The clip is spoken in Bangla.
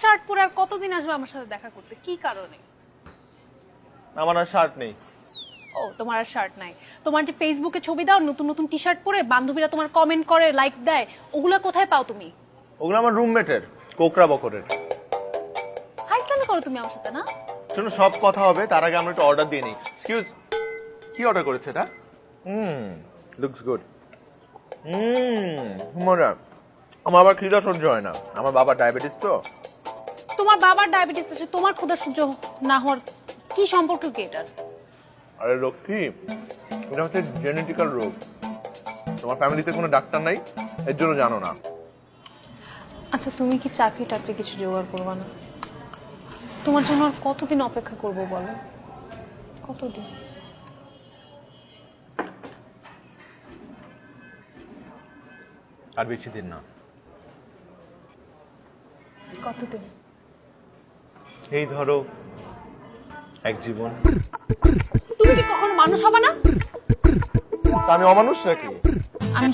শার্ট পরে আর কতদিন আসবে আমার সাথে দেখা করতে? কি কারণে? আমার আর শার্ট নেই। ও, তোমার আর শার্ট নাই। তোমার যে ফেসবুকে ছবি দাও নতুন নতুন টি শার্ট পরে, বান্ধবীরা তোমার কমেন্ট করে, লাইক দেয়, ওগুলা কোথায় পাও তুমি? ওগুলো আমার রুমমেটের, কোকরা বকরের। ফাইজলামি করো তুমি আমার সাথে না? শোনো, সব কথা হবে তার আগে আমরা একটু অর্ডার দিয়ে নিই। এক্সকিউজ, কি অর্ডার করেছে এটা? Looks good. মজা। আমার আবার খিদা সহ্য হয় না, আমার বাবা ডায়াবেটিস তো। তোমার বাবার ডায়াবেটিস আছে, তোমার ক্ষুধা সহ্য না হওয়ার কি সম্পর্ক কি এটার? আরে লক্ষ্মী, এটা হচ্ছে জেনেটিক্যাল রোগ। তোমার ফ্যামিলিতে কোনো ডাক্তার নাই, এর জন্য জানো না। আচ্ছা, তুমি কি চাকরি টাকরি কিছু জোগাড় করবা না? তোমার জন্য আর কতদিন অপেক্ষা করব বলো? কতদিন? আর বেশি দিন না। কতদিন? এই ধরো, এক জীবন। তুমি কি কখনো মানুষ হবে না? তা আমি অমানুষ নাকি? আমি